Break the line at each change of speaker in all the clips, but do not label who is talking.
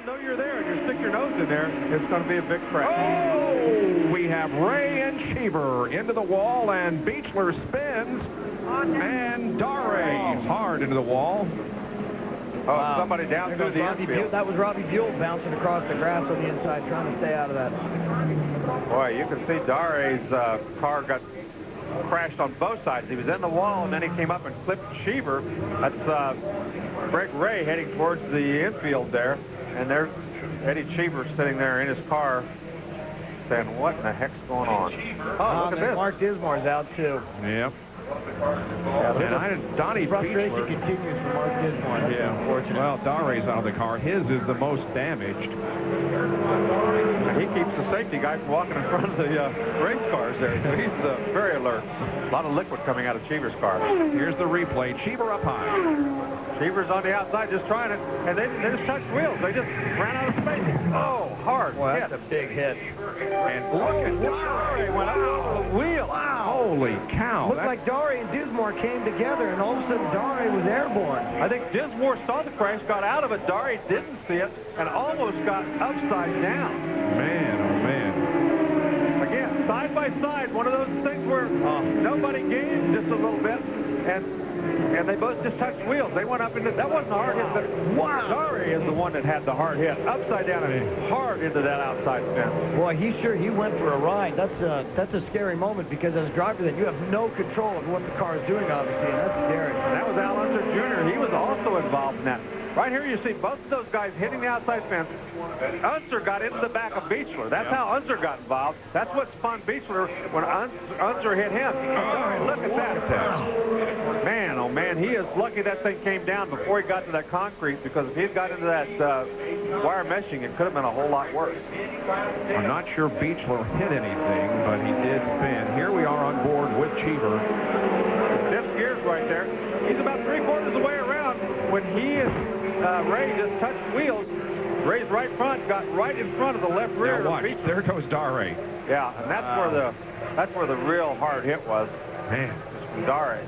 doesn't know you're there and you stick your nose in there, it's going to be a big crash.
Oh, we have Ray and Cheever into the wall, and Beechler spins, and Dare hard into the wall.
Oh, wow. Somebody down through the infield.
That was Robbie Buell bouncing across the grass on the inside, trying to stay out of that.
Boy, you can see Dare's car got crashed on both sides. He was in the wall, and then he came up and clipped Cheever. That's Greg Ray heading towards the infield there, and there's Eddie Cheever sitting there in his car saying, what in the heck's going on? Oh, look at this.
Mark Dismore's out, too.
Yep.
Yeah,
and Donnie
frustration
Beechler
continues for Mark Dismore. That's unfortunate.
Well, Dare's out of the car. His is the most damaged.
And he keeps the safety guy from walking in front of the race cars there. So he's very alert. A lot of liquid coming out of Cheever's car.
Here's the replay. Cheever up high.
Cheever's on the outside just trying it, and they just touched wheels. They just ran out of space. Oh, hard.
Well, that's a big hit.
And look at Dare went out of the wheel.
Wow.
Holy cow.
Looked like Dare and Dismore came together, and all of a sudden Dare was airborne.
I think Dismore saw the crash, got out of it. Dare didn't see it, and almost got upside down.
Man, oh man.
Again, side by side, one of those things where nobody gained just a little bit, and they both just touched wheels. They went up into, that wasn't a hard hit, but Dare is the one that had the hard hit, upside down and hard into that outside fence.
Boy, he went for a ride. That's a scary moment, because as a driver then you have no control of what the car is doing, obviously, and that's scary.
And that was Unser Jr. He was also involved in that. Right here you see both of those guys hitting the outside fence. Unser got into the back of Beechler. That's how Unser got involved. That's what spun Beechler when Unser hit him. Look at that. Man, oh man, he is lucky that thing came down before he got to that concrete, because if he had got into that wire meshing, it could have been a whole lot worse.
I'm not sure Beechler hit anything, but he did spin. Here we are on board with Cheever.
Fifth gears right there. He's about 3/4 of the way around when he and Ray just touched wheels. Ray's right front got right in front of the left rear.
Now watch, there goes Dare.
Yeah, and that's where the real hard hit was.
Man,
from Dare.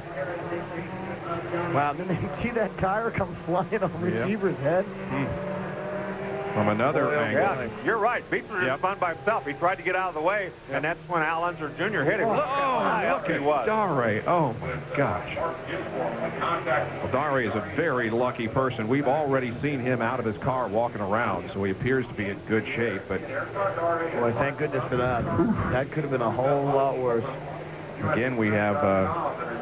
Wow, then they see that tire come flying over Cheever's head.
From another angle.
Yeah, you're right. Beechler just spun by himself. He tried to get out of the way, and that's when Unser Jr. hit him. Look how high up he was.
Dare. Oh, my gosh. Well, Dare is a very lucky person. We've already seen him out of his car walking around, so he appears to be in good shape. But
boy, thank goodness for that. That could have been a whole lot worse.
Again, we have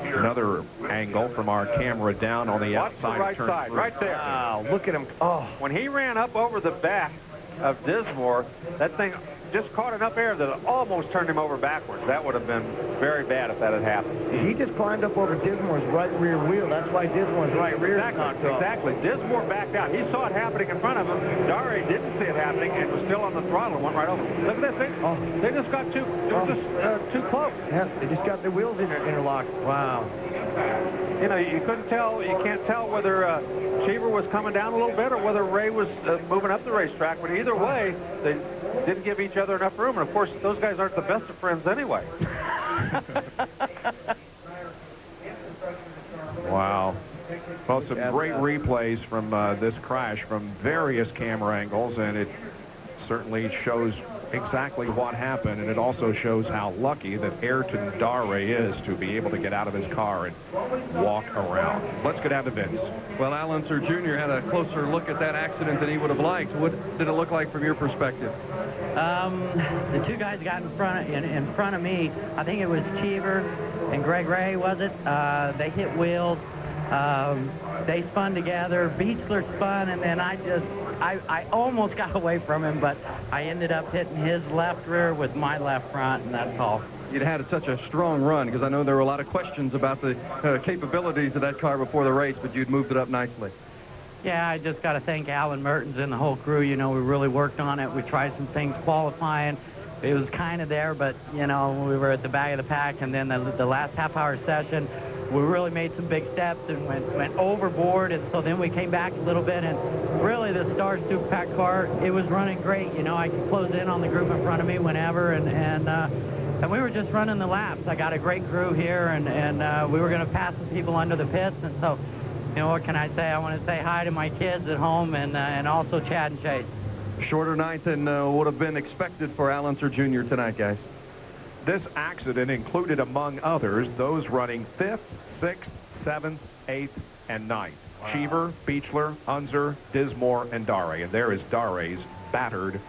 another angle from our camera down on the outside.
Watch the right side, right there.
Wow, look at him. Oh,
when he ran up over the back of Dismore, that thing just caught enough air that it almost turned him over backwards. That would have been very bad if that had happened.
He just climbed up over Dismore's right rear wheel. That's why Dismore's right rear knocked off.
Exactly. Dismore backed out. He saw it happening in front of him. Dare didn't see it happening and was still on the throttle and went right over. Look at that thing. Oh, they just got too close.
Yeah, they just got their wheels interlocked. Wow.
You know, you couldn't tell. You can't tell whether Cheever was coming down a little bit or whether Ray was moving up the racetrack. But either way, they didn't give each other enough room. And, of course, those guys aren't the best of friends anyway.
Wow. Well, some great replays from this crash from various camera angles, and it certainly shows exactly what happened, and it also shows how lucky that Airton Dare is to be able to get out of his car and walk around. Let's go down to Vince.
Well, Unser Jr. had a closer look at that accident than he would have liked. What did it look like from your perspective?
The two guys got in front of me. I think it was Cheever and Greg Ray, was it? They hit wheels. They spun together. Beechler spun, and then I almost got away from him, but I ended up hitting his left rear with my left front, and that's all.
You'd had such a strong run, because I know there were a lot of questions about the capabilities of that car before the race, but you'd moved it up nicely.
Yeah, I just got to thank Alan Mertens and the whole crew. You know, we really worked on it. We tried some things qualifying. It was kind of there, but, you know, we were at the back of the pack, and then the last half-hour session, we really made some big steps and went overboard, and so then we came back a little bit, and really the Star Super Pack car, it was running great. You know, I could close in on the group in front of me whenever, and we were just running the laps. I got a great crew here, and we were going to pass some people under the pits, and so, you know, what can I say? I want to say hi to my kids at home and also Chad and Chase.
Shorter night than would have been expected for Unser Jr. tonight, guys.
This accident included, among others, those running 5th, 6th, 7th, 8th, and 9th. Wow. Cheever, Beechler, Unser, Dismore, and Dare. And there is Dare's battered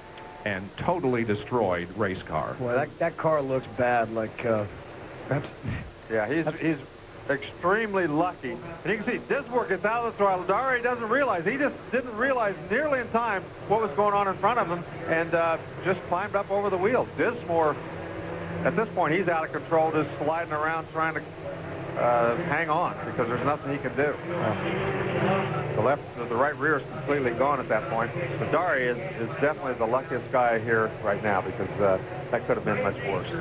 and totally destroyed race car.
Boy, that car looks bad. Like, that's...
Yeah, he's extremely lucky. And you can see Dismore gets out of the throttle. Dare doesn't realize. He just didn't realize nearly in time what was going on in front of him and just climbed up over the wheel. Dismore, at this point, he's out of control, just sliding around trying to hang on because there's nothing he can do. The right rear is completely gone at that point. But Dare is definitely the luckiest guy here right now because that could have been much worse.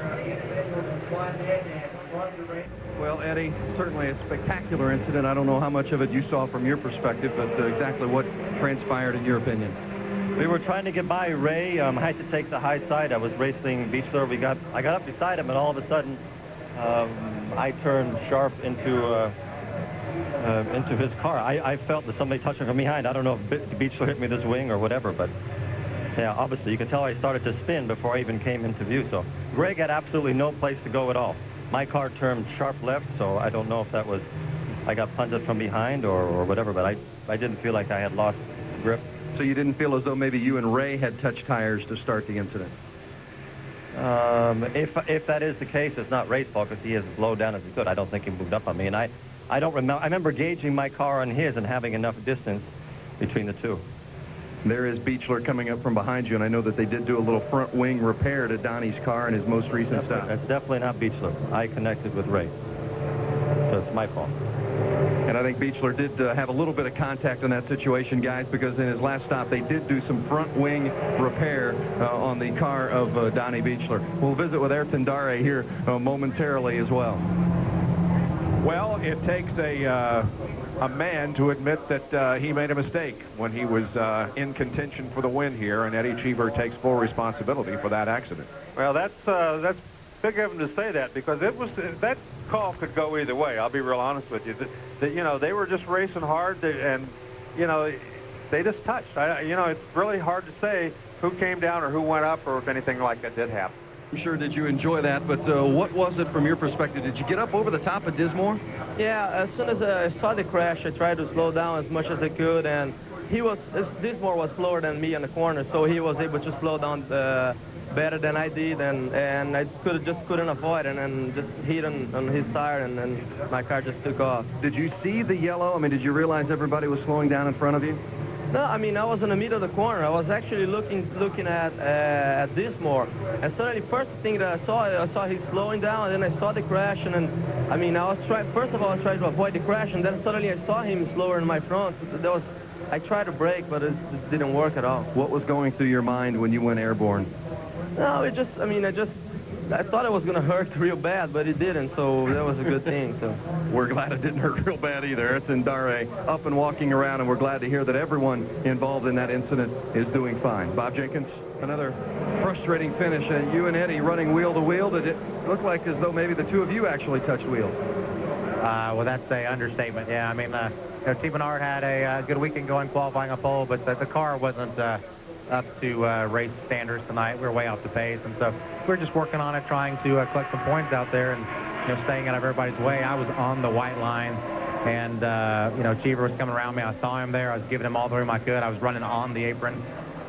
Well, Eddie, certainly a spectacular incident. I don't know how much of it you saw from your perspective, but exactly what transpired in your opinion.
We were trying to get by Ray. I had to take the high side. I was racing Beechler. I got up beside him, and all of a sudden, I turned sharp into his car. I felt that somebody touched me from behind. I don't know if Beechler hit me this wing or whatever, but yeah, obviously you can tell I started to spin before I even came into view. So Greg had absolutely no place to go at all. My car turned sharp left, so I don't know if that was I got punted from behind or whatever, but I didn't feel like I had lost grip.
So you didn't feel as though maybe you and Ray had touched tires to start the incident?
If that is the case, it's not Ray's fault because he is as low down as he could. I don't think he moved up on me, and I don't remember. I remember gauging my car on his and having enough distance between the two.
There is Beechler coming up from behind you, and I know that they did do a little front wing repair to Donnie's car in his most recent stop.
That's definitely not Beechler. I connected with Ray, so it's my fault.
And I think Beechler did have a little bit of contact in that situation, guys, because in his last stop they did do some front wing repair on the car of Donnie Beechler. We'll visit with Airton Dare here momentarily as well.
Well, it takes a man to admit that he made a mistake when he was in contention for the win here, and Eddie Cheever takes full responsibility for that accident.
Well, that's big of him to say that because that call could go either way. I'll be real honest with you. You know, they were just racing hard, and you know, they just touched. You know, it's really hard to say who came down or who went up or if anything like that did happen.
I'm sure did you enjoy that, but what was it from your perspective? Did you get up over the top of Dismore?
Yeah, as soon as I saw the crash, I tried to slow down as much as I could, and Dismore was slower than me in the corner, so he was able to slow down better than I did, and I just couldn't avoid it, and just hit on his tire, and then my car just took off.
Did you see the yellow? I mean, did you realize everybody was slowing down in front of you?
No, I mean, I was in the middle of the corner. I was actually looking at Dismore, and suddenly, first thing that I saw he's slowing down, and then I saw the crash, and then, I mean, first of all, I was trying to avoid the crash, and then suddenly I saw him slower in my front. So I tried to brake, but it didn't work at all.
What was going through your mind when you went airborne?
No, I thought it was going to hurt real bad, but it didn't, so that was a good thing. So
we're glad it didn't hurt real bad either. It's in Dare up and walking around, and we're glad to hear that everyone involved in that incident is doing fine. Bob Jenkins, another frustrating finish, and you and Eddie running wheel to wheel. Did it look like as though maybe the two of you actually touched wheels?
Well, that's an understatement. Yeah, I mean, you know, Team Menard had a good weekend going qualifying a pole, but the car wasn't up to race standards tonight. We were way off the pace, and so we were just working on it, trying to collect some points out there and, you know, staying out of everybody's way. I was on the white line, and, you know, Cheever was coming around me. I saw him there. I was giving him all the room I could. I was running on the apron,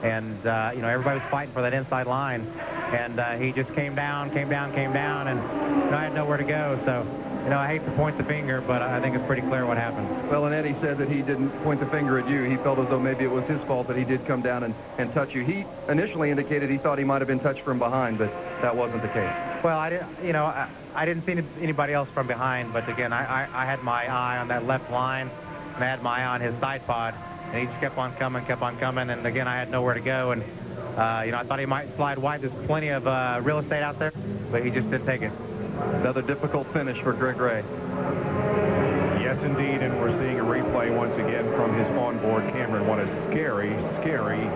and, you know, everybody was fighting for that inside line, and he just came down, and, you know, I had nowhere to go, so... You know, I hate to point the finger, but I think it's pretty clear what happened.
Well, and Eddie said that he didn't point the finger at you. He felt as though maybe it was his fault that he did come down and touch you. He initially indicated he thought he might have been touched from behind, but that wasn't the case.
Well, I didn't see anybody else from behind, but again, I had my eye on that left line, and I had my eye on his side pod, and he just kept on coming, and again, I had nowhere to go, and you know, I thought he might slide wide. There's plenty of real estate out there, but he just didn't take it.
Another difficult finish for Greg Ray.
Yes, indeed, and we're seeing a replay once again from his onboard camera. And what a scary, scary